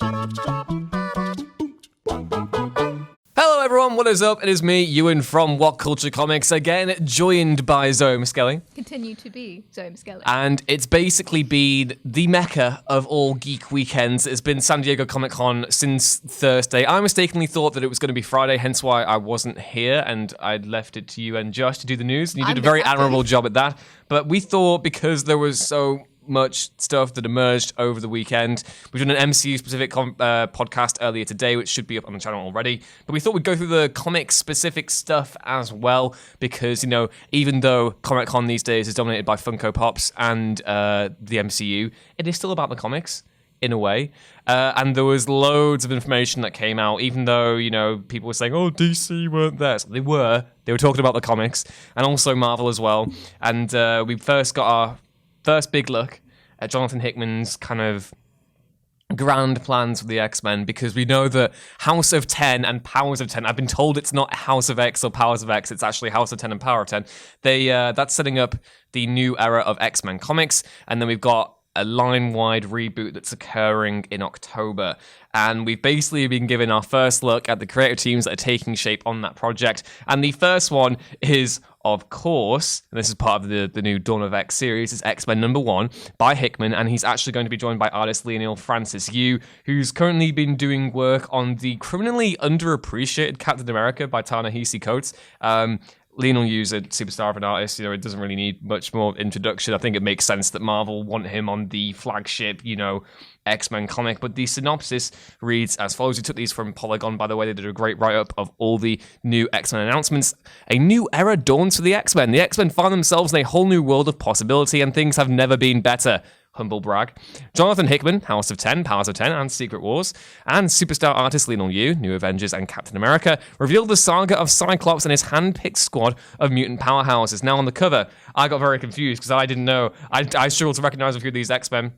Hello everyone, what is up? It is me, Ewan from What Culture Comics, again joined by Zoë Muskelly. Continue to be Zoë Muskelly. And it's basically been the mecca of all geek weekends. It's been San Diego Comic-Con since Thursday. I mistakenly thought that it was going to be Friday, hence why I wasn't here, and I'd left it to you and Josh to do the news, and you did a very admirable job at that. But we thought, because there was so much stuff that emerged over the weekend. We've done an MCU-specific podcast earlier today, which should be up on the channel already. But we thought we'd go through the comic-specific stuff as well, because, you know, even though Comic-Con these days is dominated by Funko Pops and the MCU, it is still about the comics, in a way. And there was loads of information that came out, even though, you know, people were saying, oh, DC weren't there. So they were talking about the comics, and also Marvel as well. And we first got our first big look at Jonathan Hickman's kind of grand plans for the X-Men, because we know that House of 10 and Powers of 10, I've been told it's not House of X or Powers of X, it's actually House of 10 and Power of 10. That's setting up the new era of X-Men comics, and then we've got a line-wide reboot that's occurring in October. And we've basically been given our first look at the creative teams that are taking shape on that project. And the first one is, of course, and this is part of the new Dawn of X series, is X-Men #1 by Hickman, and he's actually going to be joined by artist Lionel Francis Yu, who's currently been doing work on the criminally underappreciated Captain America by Ta-Nehisi Coates. Lionel Yu's a superstar of an artist, you know, it doesn't really need much more introduction. I think it makes sense that Marvel want him on the flagship, you know, X-Men comic, but the synopsis reads as follows. We took these from Polygon, by the way. They did a great write-up of all the new X-Men announcements. A new era dawns for the X-Men. The X-Men find themselves in a whole new world of possibility, and things have never been better. Humble brag. Jonathan Hickman, House of 10, Powers of 10, and Secret Wars, and superstar artist Lionel Yu, New Avengers and Captain America, revealed the saga of Cyclops and his hand-picked squad of mutant powerhouses. Now on the cover, I got very confused because I didn't know. I struggled to recognize a few of these X-Men.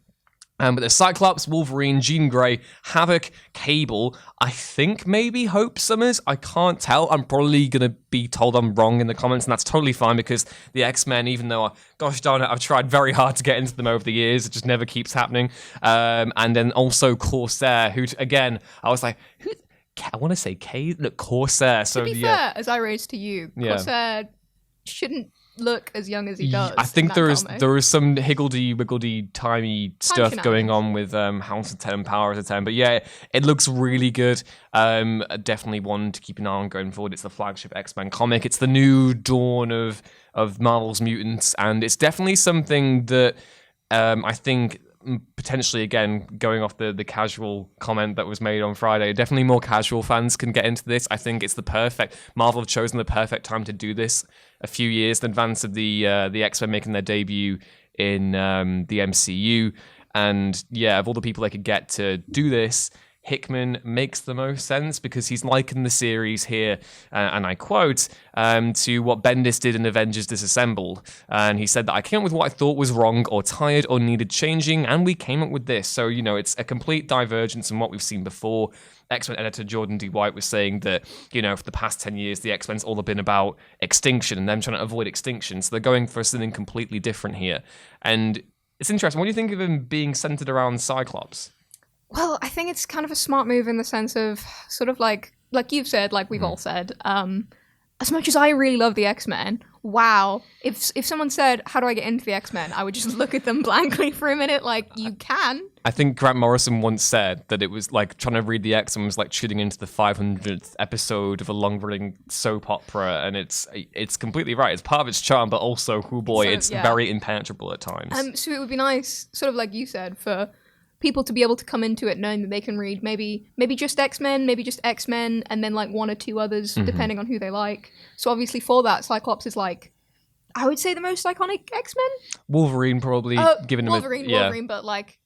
But there's Cyclops, Wolverine, Jean Grey, Havoc, Cable, I think maybe Hope Summers. I can't tell. I'm probably going to be told I'm wrong in the comments, and that's totally fine, because the X-Men, even though, gosh darn it, I've tried very hard to get into them over the years, it just never keeps happening. And then also Corsair, who, again, I was like, who? I want to say Corsair. So, to be fair, as I raised to you, Corsair shouldn't look as young as he does. I think there is some higgledy-wiggledy, timey stuff going on with House of 10 and Powers of 10. But yeah, it looks really good. Definitely one to keep an eye on going forward. It's the flagship X-Men comic. It's the new dawn of Marvel's mutants, and it's definitely something that I think potentially, again, going off the casual comment that was made on Friday, definitely more casual fans can get into this. I think it's Marvel have chosen the perfect time to do this a few years in advance of the X-Men making their debut in the MCU. And yeah, of all the people they could get to do this, Hickman makes the most sense, because he's likened the series here, and I quote, to what Bendis did in Avengers Disassembled. And he said that I came up with what I thought was wrong or tired or needed changing, and we came up with this. So, you know, it's a complete divergence from what we've seen before. X-Men editor Jordan D. White was saying that, you know, for the past 10 years, the X-Men's all been about extinction and them trying to avoid extinction. So they're going for something completely different here. And it's interesting. What do you think of him being centered around Cyclops? Well, I think it's kind of a smart move in the sense of sort of like you've said, like we've all said, as much as I really love the X-Men, wow, if someone said, how do I get into the X-Men? I would just look at them blankly for a minute, like, you can. I think Grant Morrison once said that it was like trying to read the X-Men was like tuning into the 500th episode of a long-running soap opera, and it's completely right. It's part of its charm, but also, it's very impenetrable at times. So it would be nice, sort of like you said, for people to be able to come into it knowing that they can read maybe just X-Men, maybe just X-Men, and then like one or two others, depending on who they like. So obviously for that, Cyclops is like, I would say the most iconic X-Men. Wolverine probably, giving him Wolverine, but like,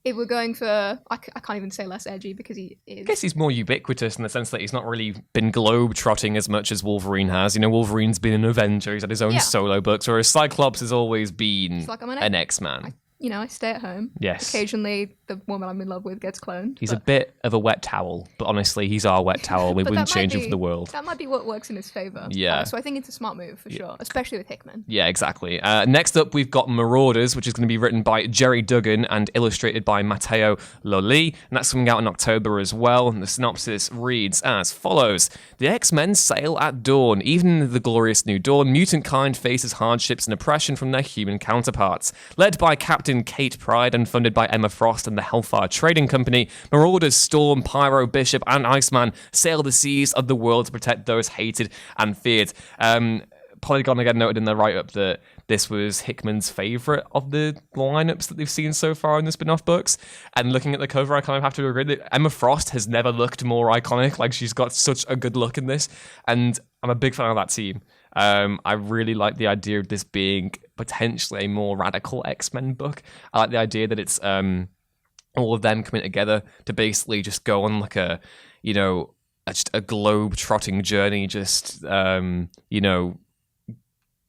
if we're going for, I can't even say less edgy, because he is. I guess he's more ubiquitous in the sense that he's not really been globe-trotting as much as Wolverine has. You know, Wolverine's been an Avenger, he's had his own solo books, whereas Cyclops has always been an X-Man. I stay at home. Yes. Occasionally, the woman I'm in love with gets cloned. He's a bit of a wet towel, but honestly, he's our wet towel. We wouldn't change him for the world. That might be what works in his favor. Yeah. So I think it's a smart move for sure, especially with Hickman. Yeah, exactly. Next up, we've got Marauders, which is going to be written by Jerry Duggan and illustrated by Matteo Lolli, and that's coming out in October as well. And the synopsis reads as follows. The X-Men sail at dawn. Even in the glorious new dawn, mutant kind faces hardships and oppression from their human counterparts. Led by Captain Kate Pride and funded by Emma Frost and the Hellfire Trading Company, Marauders, Storm, Pyro, Bishop, and Iceman sail the seas of the world to protect those hated and feared. Polygon again noted in the write-up that this was Hickman's favourite of the lineups that they've seen so far in the spin-off books. And looking at the cover, I kind of have to agree that Emma Frost has never looked more iconic. Like, she's got such a good look in this. And I'm a big fan of that team. I really like the idea of this being potentially a more radical X-Men book. I like the idea that it's all of them coming together to basically just go on like just a globe-trotting journey, just,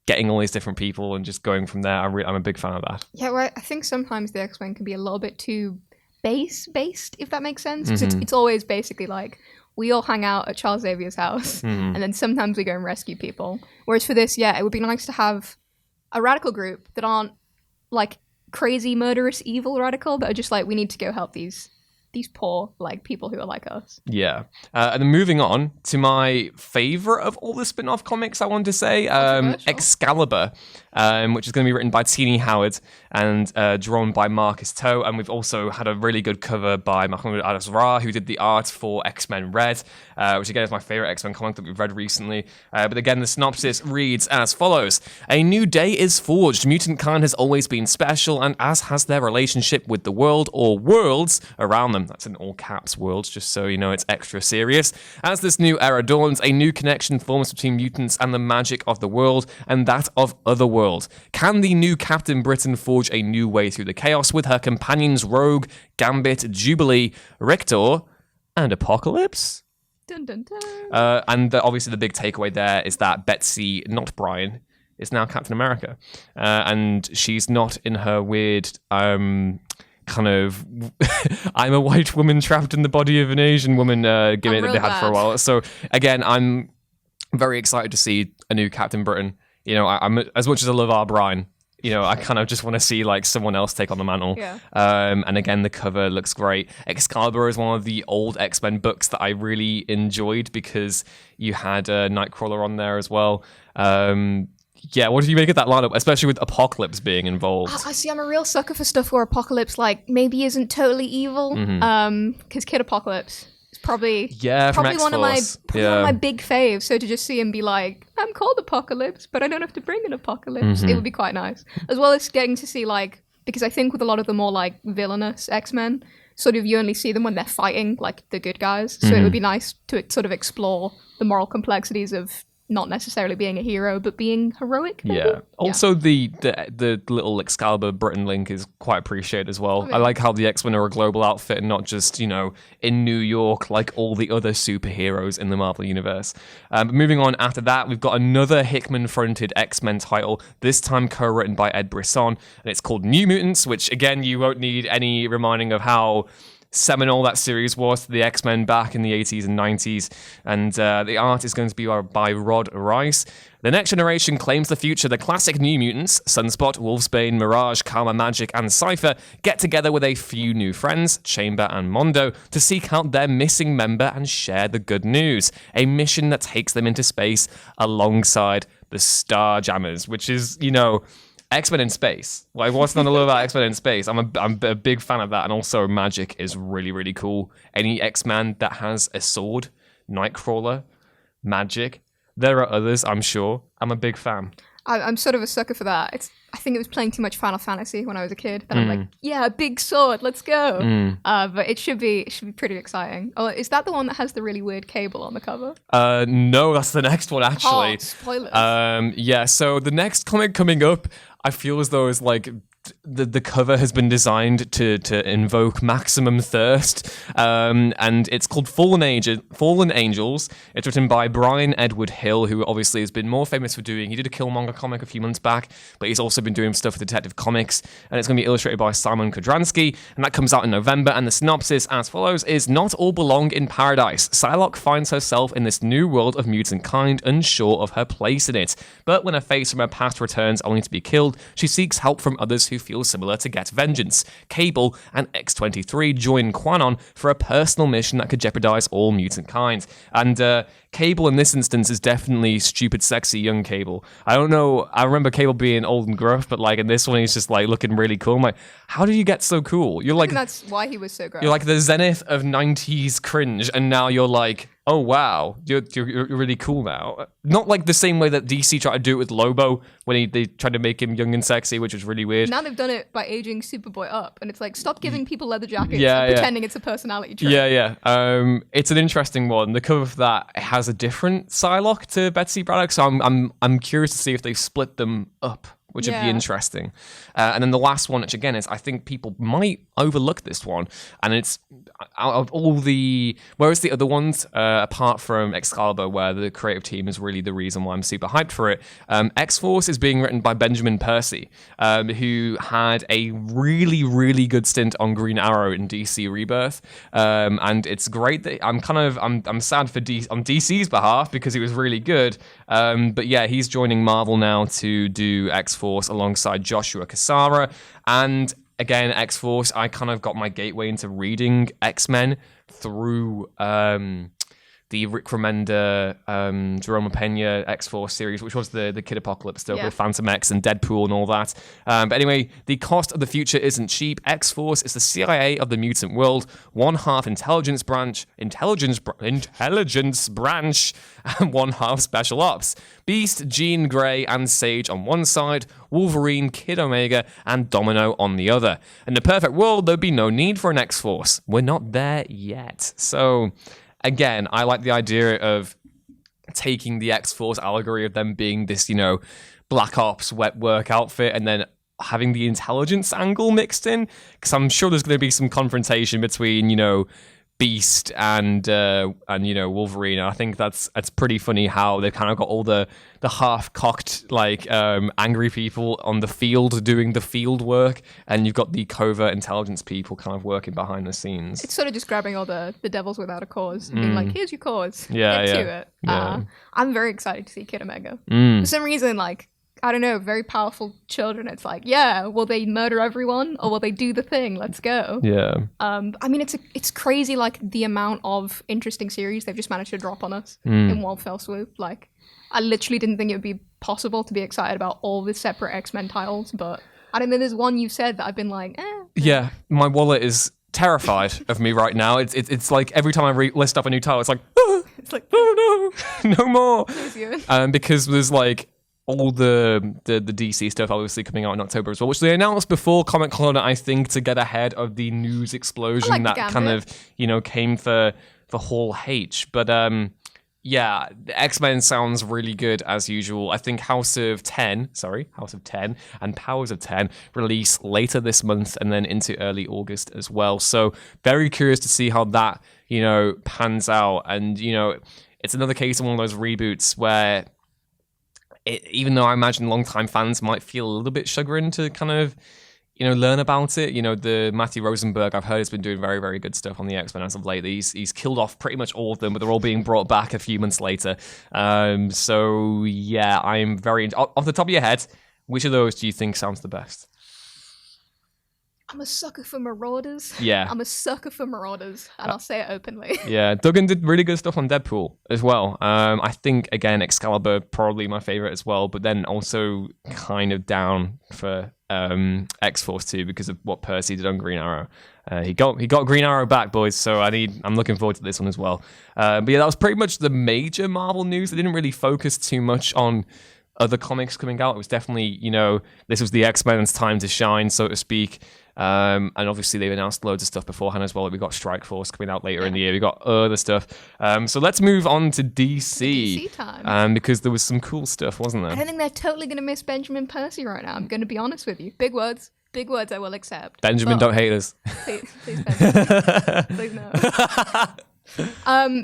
getting all these different people and just going from there. I'm a big fan of that. Yeah, well, I think sometimes the X-Men can be a little bit too base-based, if that makes sense. Because it's always basically like, we all hang out at Charles Xavier's house, and then sometimes we go and rescue people. Whereas for this, it would be nice to have a radical group that aren't like crazy, murderous, evil radical, but are just like, we need to go help these poor like people who are like us. Yeah. And then moving on to my favorite of all the spin-off comics, I want to say, Excalibur, which is going to be written by Teenie Howard and drawn by Marcus Toe. And we've also had a really good cover by Mahmoud Al-Azra, who did the art for X-Men Red, which again is my favorite X-Men comic that we've read recently. But again, the synopsis reads as follows. A new day is forged. Mutant kind has always been special, and as has their relationship with the world or worlds around them. That's in all caps, worlds, just so you know it's extra serious. As this new era dawns, a new connection forms between mutants and the magic of the world and that of Otherworld. Can the new Captain Britain forge a new way through the chaos with her companions Rogue, Gambit, Jubilee, Rictor, and Apocalypse? Dun, dun, dun. And obviously the big takeaway there is that Betsy, not Brian, is now Captain America. And she's not in her weird... kind of I'm a white woman trapped in the body of an Asian woman gimmick that they had for a while. So again, I'm very excited to see a new Captain Britain. I'm as much as I love our Brian, I kind of just want to see like someone else take on the mantle. Yeah. And again, the cover looks great. Excalibur is one of the old X-Men books that I really enjoyed because you had Nightcrawler on there as well. Yeah, what did you make of that lineup, especially with Apocalypse being involved? I see. I'm a real sucker for stuff where Apocalypse, like, maybe isn't totally evil. Because Kid Apocalypse is probably one of my big faves. So to just see him be like, I'm called Apocalypse, but I don't have to bring an apocalypse. It would be quite nice. As well as getting to see, like, because I think with a lot of the more, like, villainous X-Men, sort of you only see them when they're fighting, like, the good guys. So it would be nice to sort of explore the moral complexities of not necessarily being a hero, but being heroic. Maybe? Yeah. Also, the little Excalibur Britain link is quite appreciated as well. I like how the X-Men are a global outfit and not just, in New York like all the other superheroes in the Marvel Universe. But moving on after that, we've got another Hickman-fronted X-Men title, this time co-written by Ed Brisson, and it's called New Mutants, which, again, you won't need any reminding of how seminal that series was to the X-Men back in the 80s and 90s. And the art is going to be by Rod Rice. The next generation claims the future. The classic New Mutants, Sunspot, Wolfsbane, Mirage, Karma Magic, and Cypher, get together with a few new friends, Chamber and Mondo, to seek out their missing member and share the good news. A mission that takes them into space alongside the Starjammers, which is, X-Men in space. Like, what's not to love about X-Men in space? I'm a big fan of that. And also, magic is really, really cool. Any X-Man that has a sword, Nightcrawler, magic. There are others, I'm sure. I'm a big fan. I'm sort of a sucker for that. I think it was playing too much Final Fantasy when I was a kid. Then I'm like, yeah, big sword, let's go. But it should be pretty exciting. Oh, is that the one that has the really weird cable on the cover? No, that's the next one, actually. Oh, spoilers. Yeah, so the next comic coming up, I feel as though it's like the cover has been designed to invoke maximum thirst, and it's called Fallen Angels. It's written by Brian Edward Hill, who obviously has been more famous for he did a Killmonger comic a few months back, but he's also been doing stuff for Detective Comics, and it's going to be illustrated by Simon Kodransky, and that comes out in November, and the synopsis as follows is: not all belong in paradise. Psylocke finds herself in this new world of mutant kind, unsure of her place in it, but when a face from her past returns only to be killed, she seeks help from others who feel similar to get vengeance. Cable and X-23 join Quanon for a personal mission that could jeopardize all mutant kind. And Cable in this instance is definitely stupid, sexy young Cable. I don't know, I remember Cable being old and gruff, but like in this one he's just like looking really cool. I'm like, how did you get so cool? You're like, I think that's why he was so great. You're like the zenith of 90s cringe, and now you're like, oh wow, you're really cool now. Not like the same way that DC tried to do it with Lobo when they tried to make him young and sexy, which was really weird. Now they've done it by aging Superboy up, and it's like, stop giving people leather jackets and pretending it's a personality trait. Yeah. It's an interesting one. The cover for that has a different Psylocke to Betsy Braddock, so I'm curious to see if they split them up, which would be interesting. And then the last one, which again is, I think people might overlook this one, and it's out of all the, whereas the other ones, apart from Excalibur, where the creative team is really the reason why I'm super hyped for it, X-Force is being written by Benjamin Percy, who had a really, really good stint on Green Arrow in DC Rebirth, and it's great that I'm sad for on DC's behalf because he was really good, but yeah, he's joining Marvel now to do X-Force alongside Joshua Cassara, and again, X-Force, I kind of got my gateway into reading X-Men through the Rick Remender, Jerome Pena X-Force series, which was the Kid Apocalypse stuff with Phantom X and Deadpool and all that. But anyway, the cost of the future isn't cheap. X-Force is the CIA of the mutant world, one half intelligence branch, and one half special ops. Beast, Jean Grey, and Sage on one side, Wolverine, Kid Omega, and Domino on the other. In the perfect world, there'd be no need for an X-Force. We're not there yet. So, again, I like the idea of taking the X-Force allegory of them being this, Black Ops wet work outfit, and then having the intelligence angle mixed in, because I'm sure there's going to be some confrontation between, Beast and Wolverine. And I think that's pretty funny how they've kind of got all the half-cocked angry people on the field doing the field work, and you've got the covert intelligence people kind of working behind the scenes. It's sort of just grabbing all the devils without a cause and being like, here's your cause. Get to it. I'm very excited to see Kid Omega. For some reason, I don't know, very powerful children. It's like, will they murder everyone or will they do the thing? Let's go. Yeah. I mean, it's crazy, the amount of interesting series they've just managed to drop on us in one fell swoop. I literally didn't think it would be possible to be excited about all the separate X-Men titles, but I don't know, there's one you've said that I've been like, Yeah, my wallet is terrified of me right now. It's like every time I list up a new title, it's like, oh no, no more. Because there's all the DC stuff obviously coming out in October as well, which they announced before Comic-Con, I think, to get ahead of the news explosion that kind of, came for Hall H. But yeah, X-Men sounds really good as usual. I think House of 10 and Powers of 10 release later this month and then into early August as well. So very curious to see how that, pans out. And, it's another case of one of those reboots where even though I imagine longtime fans might feel a little bit chagrined to kind of, learn about it. The Matthew Rosenberg, I've heard, has been doing very, very good stuff on the X-Men as of late. He's killed off pretty much all of them, but they're all being brought back a few months later. So yeah, I'm very... Off the top of your head, which of those do you think sounds the best? I'm a sucker for Marauders. Yeah. I'm a sucker for Marauders, and I'll say it openly. Yeah, Duggan did really good stuff on Deadpool as well. I think, again, Excalibur, probably my favorite as well, but then also kind of down for X-Force 2 because of what Percy did on Green Arrow. He got Green Arrow back, boys, so I'm looking forward to this one as well. But yeah, that was pretty much the major Marvel news. They didn't really focus too much on other comics coming out. It was definitely, this was the X-Men's time to shine, so to speak. And obviously they've announced loads of stuff beforehand as well. We got Strike Force coming out later in the year. We got other stuff. So let's move on to DC. DC time. Because there was some cool stuff, wasn't there? I don't think they're totally going to miss Benjamin Percy right now. I'm going to be honest with you. Big words. Big words I will accept. Benjamin, don't hate us. Please, Benjamin. Please no.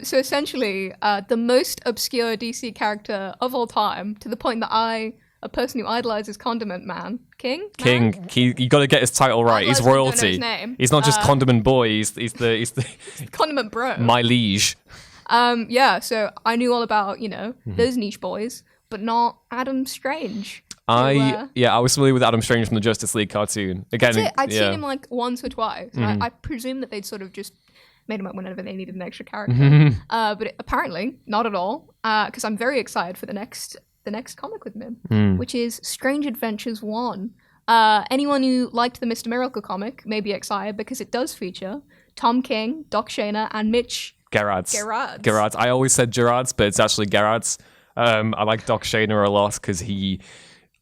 So essentially, the most obscure DC character of all time, to the point that a person who idolizes Condiment Man, King, you got to get his title right. He's royalty. His name. He's not just Condiment Boy. He's the Condiment Bro. my liege. Yeah. So I knew all about those niche boys, but not Adam Strange. I was familiar with Adam Strange from the Justice League cartoon. Again, I'd seen him like once or twice. I presume that they'd sort of just made him up whenever they needed an extra character. But apparently not at all, because I'm very excited for the next comic with him, which is Strange Adventures 1. Anyone who liked the Mr. Miracle comic may be excited because it does feature Tom King, Doc Shaner, and Mitch Gerards. I always said Gerards, but it's actually Gerards. I like Doc Shaner a lot because he,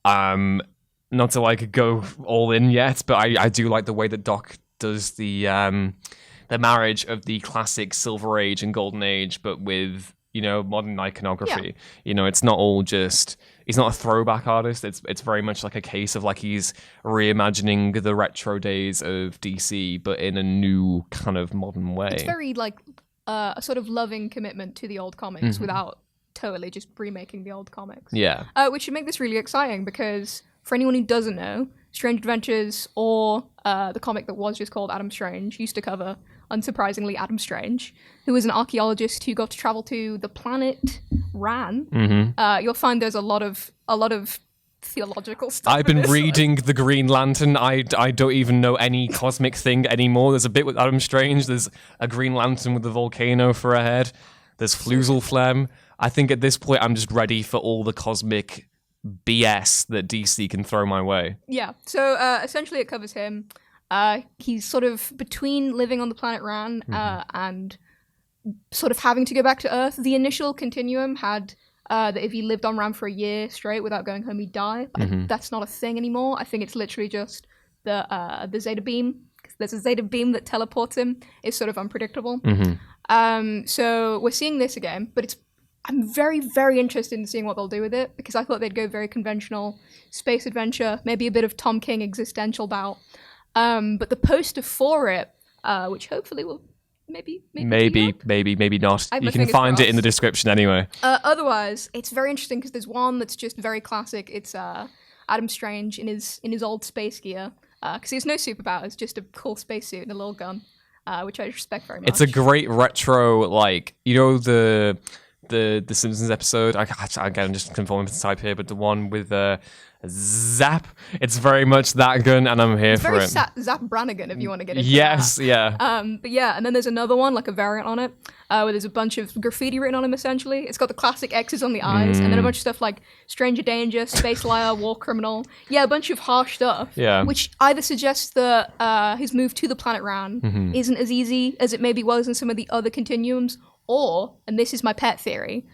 not to like go all in yet, but I do like the way that Doc does the marriage of the classic Silver Age and Golden Age, but with modern iconography. It's not all just, he's not a throwback artist. It's very much like a case of like he's reimagining the retro days of DC, but in a new kind of modern way. It's very like a sort of loving commitment to the old comics without totally just remaking the old comics. Yeah. Which should make this really exciting because for anyone who doesn't know, Strange Adventures, or the comic that was just called Adam Strange, used to cover, unsurprisingly, Adam Strange, who was an archaeologist who got to travel to the planet Ran. You'll find there's a lot of theological stuff. I've been reading The Green Lantern. I don't even know any cosmic thing anymore. There's a bit with Adam Strange. There's a Green Lantern with a volcano for a head. There's Flusel Phlegm. I think at this point I'm just ready for all the cosmic BS that DC can throw my way. Yeah. So essentially it covers him. He's sort of between living on the planet Ran and sort of having to go back to Earth. The initial continuum had that if he lived on Ran for a year straight without going home, he'd die. But that's not a thing anymore. I think it's literally just the Zeta Beam. There's a Zeta Beam that teleports him. It's sort of unpredictable. So we're seeing this again, but I'm very, very interested in seeing what they'll do with it because I thought they'd go very conventional space adventure, maybe a bit of Tom King existential bout. But the poster for it, which hopefully will maybe not. You can find it in the description anyway. Otherwise, it's very interesting because there's one that's just very classic. It's Adam Strange in his old space gear because he has no superpowers, just a cool spacesuit and a little gun, which I respect very much. It's a great retro, like the Simpsons episode. I'm just conforming to type here, but the one with Zap. It's very much that gun, and I'm here for it. Zap Brannigan, if you want to get into that. Yeah. But yeah, and then there's another one, like a variant on it, where there's a bunch of graffiti written on him, essentially. It's got the classic X's on the eyes, and then a bunch of stuff like Stranger Danger, Space Liar, War Criminal. Yeah, a bunch of harsh stuff. Yeah. Which either suggests that his move to the planet Ran isn't as easy as it maybe was in some of the other continuums, or, and this is my pet theory,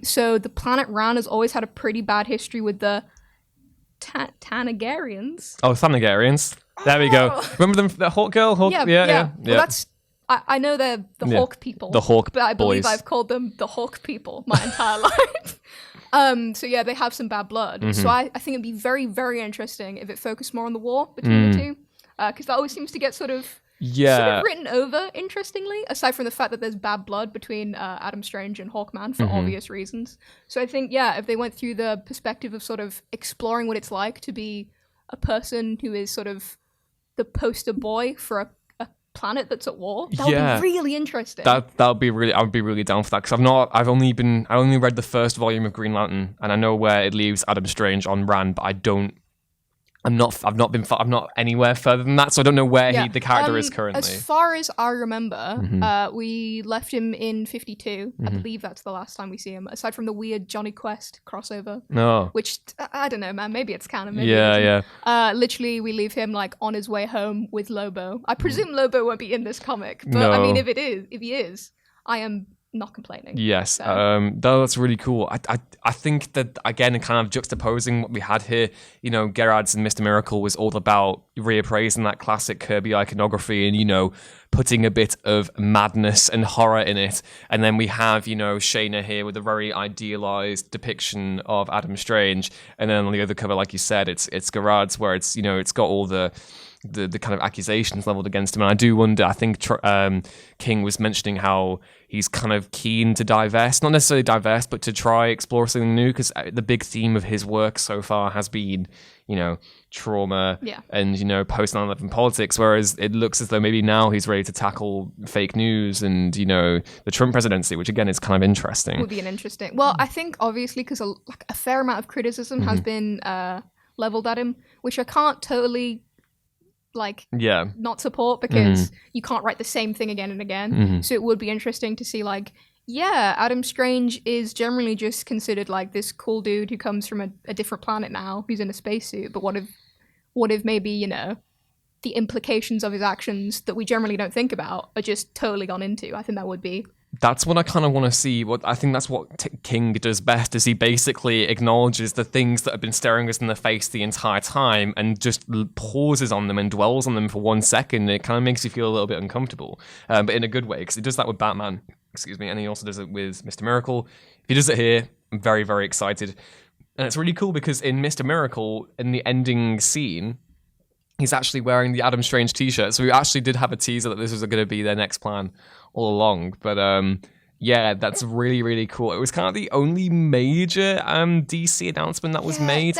so the planet Ran has always had a pretty bad history with the Thanagarians. Oh, Thanagarians. There we go. Remember them, the Hawk Girl? Yeah. Well, that's, I know they're the Hawk people. The Hawk But I believe boys. I've called them the Hawk people my entire life. So yeah, they have some bad blood. So I think it'd be very, very interesting if it focused more on the war between the two. Because that always seems to get sort of written over, interestingly, aside from the fact that there's bad blood between Adam Strange and Hawkman for obvious reasons. So I think, if they went through the perspective of sort of exploring what it's like to be a person who is sort of the poster boy for a planet that's at war, that would be really interesting. That would be really, I would be really down for that, because I only read the first volume of Green Lantern, and I know where it leaves Adam Strange on Ran, but I'm not anywhere further than that, so I don't know where the character is currently. As far as I remember, we left him in 52. I believe that's the last time we see him, aside from the weird Johnny Quest crossover. No. Which, I don't know, man, maybe it's canon, maybe it isn't. Literally, we leave him, like, on his way home with Lobo. I presume Lobo won't be in this comic, but, I mean, if he is, I am not complaining. Yes, So. that's really cool. I think that, again, kind of juxtaposing what we had here, Gerard's and Mr. Miracle was all about reappraising that classic Kirby iconography and, putting a bit of madness and horror in it. And then we have, Shayna here with a very idealized depiction of Adam Strange. And then on the other cover, like you said, it's Gerard's where it's, it's got all the kind of accusations leveled against him. And I do wonder, I think King was mentioning how he's kind of keen to divest, not necessarily divest, but to try explore something new, because the big theme of his work so far has been, trauma and, post 9/11 politics, whereas it looks as though maybe now he's ready to tackle fake news and, the Trump presidency, which again is kind of interesting. Would be an interesting... Well, I think obviously because a fair amount of criticism has been leveled at him, which I can't totally... not support, because you can't write the same thing again and again. So it would be interesting to see, Adam Strange is generally just considered this cool dude who comes from a different planet now, who's in a spacesuit. But what if maybe, the implications of his actions that we generally don't think about are just totally gone into? I think that would be... That's what I kind of want to see. I think that's what King does best, is he basically acknowledges the things that have been staring us in the face the entire time and just pauses on them and dwells on them for 1 second. It kind of makes you feel a little bit uncomfortable, but in a good way, because he does that with Batman, and he also does it with Mr. Miracle. If he does it here, I'm very, very excited. And it's really cool because in Mr. Miracle, in the ending scene, he's actually wearing the Adam Strange t-shirt. So we actually did have a teaser that this was going to be their next plan all along. But that's really, really cool. It was kind of the only major DC announcement that was made.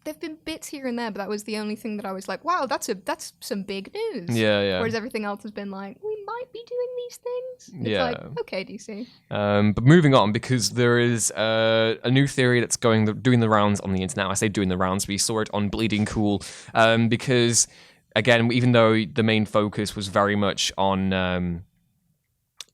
There've been bits here and there, but that was the only thing that I was like, wow, that's some big news. Yeah. Whereas everything else has been like, we might be doing these things. It's okay, DC. But moving on, because there is a new theory that's doing the rounds on the internet. I say doing the rounds, we saw it on Bleeding Cool, because, again, even though the main focus was very much on...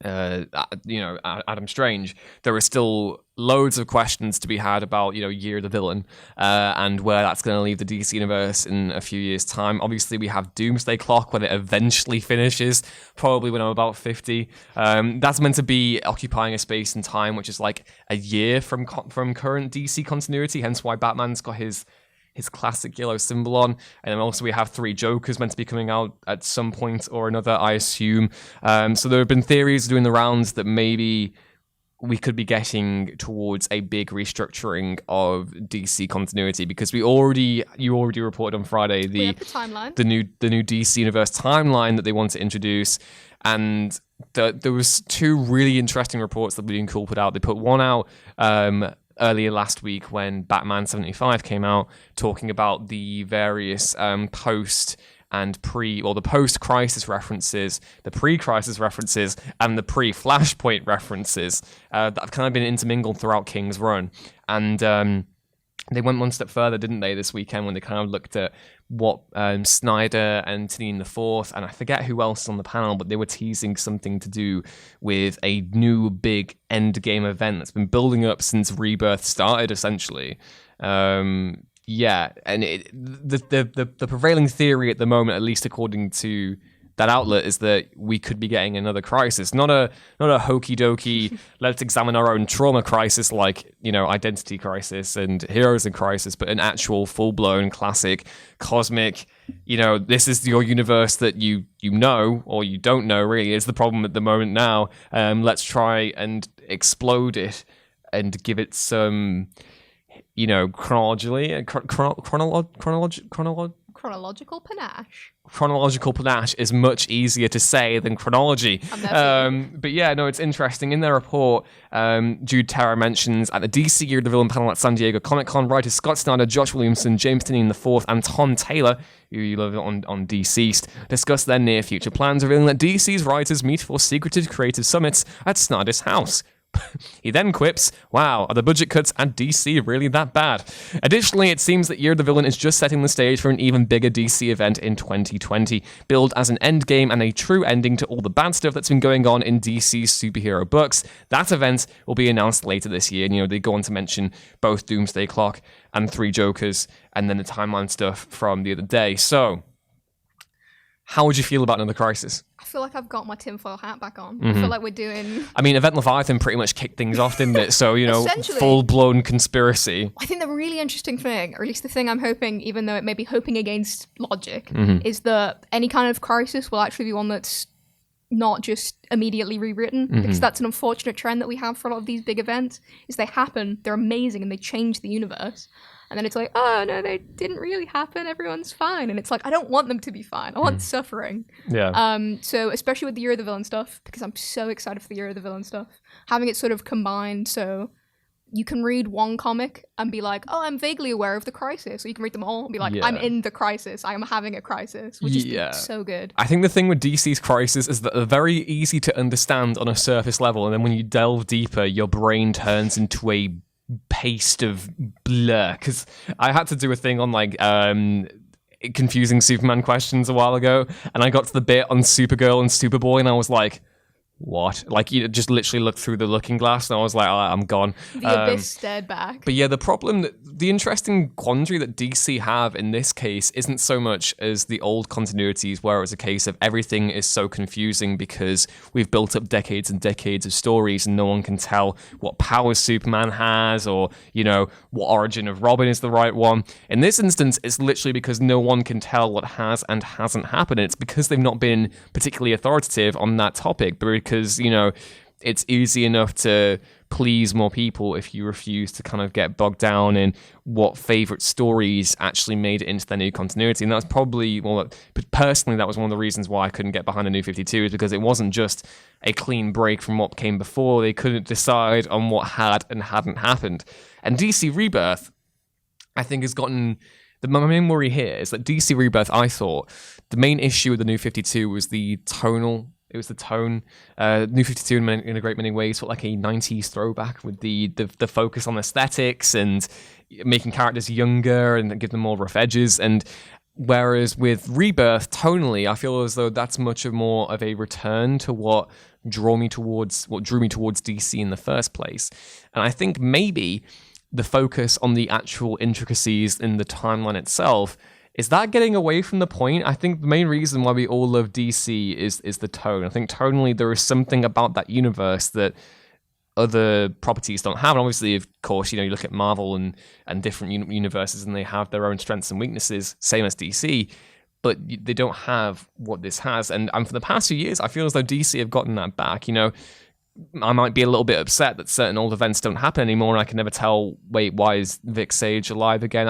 Adam Strange, there are still loads of questions to be had about, Year of the Villain, and where that's going to leave the DC universe in a few years' time. Obviously, we have Doomsday Clock when it eventually finishes, probably when I'm about 50. That's meant to be occupying a space in time, which is like a year from current DC continuity, hence why Batman's got his classic yellow symbol on. And then also we have 3 Jokers meant to be coming out at some point or another, I assume. So there have been theories doing the rounds that maybe we could be getting towards a big restructuring of DC continuity, because you already reported on Friday the timeline, the new DC Universe timeline that they want to introduce. And there was 2 really interesting reports that Bleeding Cool put out. They put one out earlier last week when Batman 75 came out, talking about the various post and the post-crisis references, the pre-crisis references, and the pre-Flashpoint references that have kind of been intermingled throughout King's run. And they went one step further, didn't they, this weekend, when they kind of looked at what Snyder and Tynion IV, and I forget who else on the panel, but they were teasing something to do with a new big endgame event that's been building up since Rebirth started, essentially. And the prevailing theory at the moment, at least according to that outlet, is that we could be getting another crisis, not a hokey dokey let's examine our own trauma crisis like Identity Crisis and Heroes in Crisis, but an actual full blown classic cosmic. This is your universe that you know or you don't know, really is the problem at the moment now. Let's try and explode it and give it some chronological panache. Chronological panache is much easier to say than chronology. But yeah, no, it's interesting. In their report, Jude Terra mentions at the DC Year of the Villain panel at San Diego Comic-Con, writers Scott Snyder, Josh Williamson, James Tynion IV, and Tom Taylor, who you love on Deceased, discuss their near future plans, revealing that DC's writers meet for secretive creative summits at Snyder's house. He then quips, wow, are the budget cuts at DC really that bad? Additionally, it seems that Year of the Villain is just setting the stage for an even bigger DC event in 2020, billed as an endgame and a true ending to all the bad stuff that's been going on in DC's superhero books. That event will be announced later this year, and they go on to mention both Doomsday Clock and 3 Jokers, and then the timeline stuff from the other day. So, how would you feel about another Crisis? I feel like I've got my tinfoil hat back on. Mm-hmm. I feel like we're doing... I mean, Event Leviathan pretty much kicked things off, didn't it? So, Essentially. full-blown conspiracy. I think the really interesting thing, or at least the thing I'm hoping, even though it may be hoping against logic, Mm-hmm. is that any kind of crisis will actually be one that's not just immediately rewritten, Mm-hmm. because that's an unfortunate trend that we have for a lot of these big events, is they happen, they're amazing, and they change the universe. And then it's like, oh, no, they didn't really happen, everyone's fine. And it's like, I don't want them to be fine. I want suffering. Yeah. So especially with the Year of the Villain stuff, because I'm so excited for the Year of the Villain stuff, having it sort of combined so you can read one comic and be like, oh, I'm vaguely aware of the crisis. Or you can read them all and be like, I'm in the crisis. I am having a crisis, which is so good. I think the thing with DC's Crisis is that they're very easy to understand on a surface level. And then when you delve deeper, your brain turns into a paste of blur. Because I had to do a thing on like confusing Superman questions a while ago. And I got to the bit on Supergirl and Superboy and I was like, what? Like, you just literally looked through the looking glass and I was like, oh, I'm gone. The abyss stared back. But yeah, the interesting quandary that DC have in this case isn't so much as the old continuities where it was a case of everything is so confusing because we've built up decades and decades of stories and no one can tell what powers Superman has or, what origin of Robin is the right one. In this instance, it's literally because no one can tell what has and hasn't happened. It's because they've not been particularly authoritative on that topic, because, it's easy enough to please more people if you refuse to kind of get bogged down in what favorite stories actually made it into their new continuity. And that's probably, but personally, that was one of the reasons why I couldn't get behind the New 52, is because it wasn't just a clean break from what came before. They couldn't decide on what had and hadn't happened. And DC Rebirth, I think, has gotten... My main worry here is that DC Rebirth, I thought, the main issue with the New 52 was the tonal... It was the tone. New 52 in a great many ways felt like a 90s throwback with the focus on aesthetics and making characters younger and give them more rough edges. And whereas with Rebirth, tonally, I feel as though that's much more of a return to what drew me towards DC in the first place. And I think maybe the focus on the actual intricacies in the timeline itself, is that getting away from the point? I think the main reason why we all love DC is the tone. I think tonally there is something about that universe that other properties don't have. And obviously, of course, you look at Marvel and different universes and they have their own strengths and weaknesses, same as DC, but they don't have what this has. And for the past few years, I feel as though DC have gotten that back. I might be a little bit upset that certain old events don't happen anymore, and I can never tell, wait, why is Vic Sage alive again?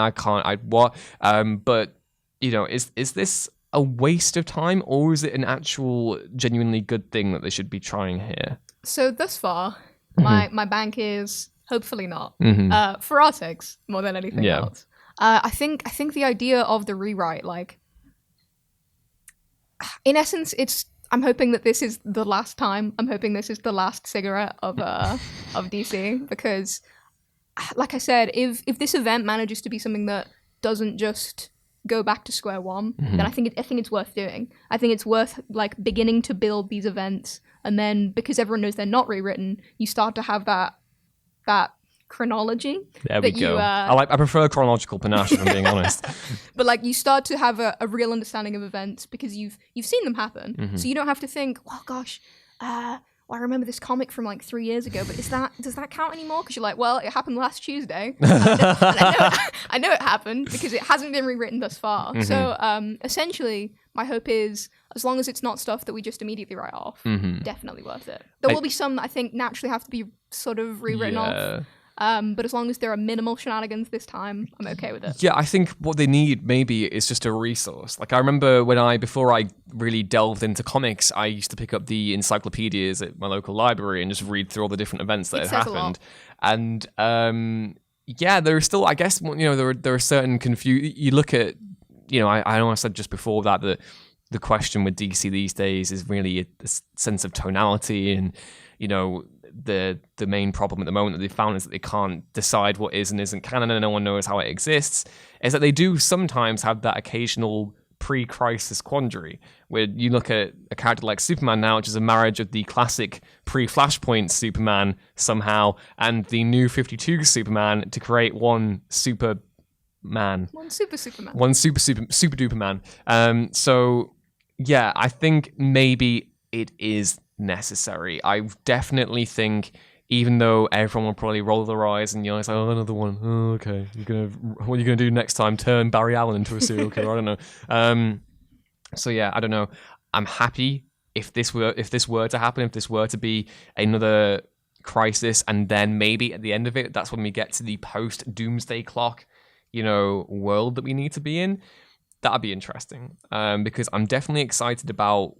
But, is this a waste of time, or is it an actual genuinely good thing that they should be trying here? So thus far, my bank is hopefully not. For our sakes, more than anything else. I think the idea of the rewrite, like, in essence, I'm hoping that this is the last time. I'm hoping this is the last cigarette of DC, because, like I said, if this event manages to be something that doesn't just go back to square one, then I think it's worth doing. I think it's worth beginning to build these events, and then because everyone knows they're not rewritten, you start to have that chronology. There we go. I prefer chronological panache, if I'm being honest. But you start to have a real understanding of events because you've seen them happen. So you don't have to think, well, gosh, I remember this comic from 3 years ago, but does that count anymore? Because you're like, well, it happened last Tuesday. I know it happened because it hasn't been rewritten thus far. So essentially, my hope is, as long as it's not stuff that we just immediately write off, definitely worth it. There will be some that I think naturally have to be sort of rewritten off. But as long as there are minimal shenanigans this time, I'm okay with it. Yeah, I think what they need maybe is just a resource. I remember before I really delved into comics, I used to pick up the encyclopedias at my local library and just read through all the different events that had happened. And there are still, I guess, there are certain you look at, I know I said just before that the question with DC these days is really a sense of tonality and, the main problem at the moment that they've found is that they can't decide what is and isn't canon and no one knows how it exists, is that they do sometimes have that occasional pre-crisis quandary where you look at a character like Superman now, which is a marriage of the classic pre-Flashpoint Superman somehow and the new 52 Superman to create one Superman. One super Superman. One super duper man. So yeah, I think maybe it is necessary. I definitely think, even though everyone will probably roll their eyes and you're like, oh, another one. Oh, okay. What are you gonna do next time? Turn Barry Allen into a serial killer? I don't know. So yeah, I don't know. I'm happy if this were to happen, if this were to be another crisis, and then maybe at the end of it, that's when we get to the post Doomsday Clock, world that we need to be in. That'd be interesting, because I'm definitely excited about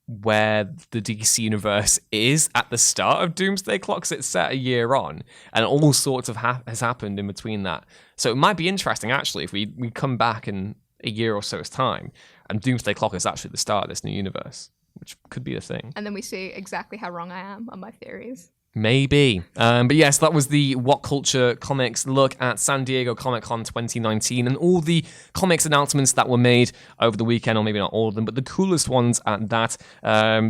where the DC universe is at the start of Doomsday Clocks. It's set a year on, and all sorts of has happened in between that. So it might be interesting, actually, if we come back in a year or so's time, and Doomsday Clock is actually the start of this new universe, which could be a thing. And then we see exactly how wrong I am on my theories. Maybe. But yes, that was the What Culture Comics look at San Diego Comic-Con 2019 and all the comics announcements that were made over the weekend, or maybe not all of them, but the coolest ones at that.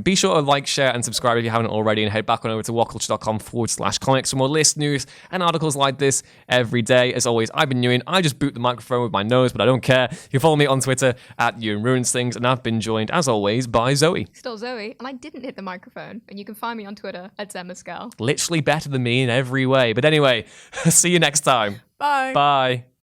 Be sure to like, share, and subscribe if you haven't already, and head back on over to whatculture.com/comics for more list news and articles like this every day. As always, I've been Ewan. I just boot the microphone with my nose, but I don't care. You can follow me on Twitter at Ewan Ruins Things, and I've been joined, as always, by Zoe. Still Zoe, and I didn't hit the microphone, and you can find me on Twitter at Zemmascal. Literally better than me in every way. But anyway, see you next time. Bye. Bye.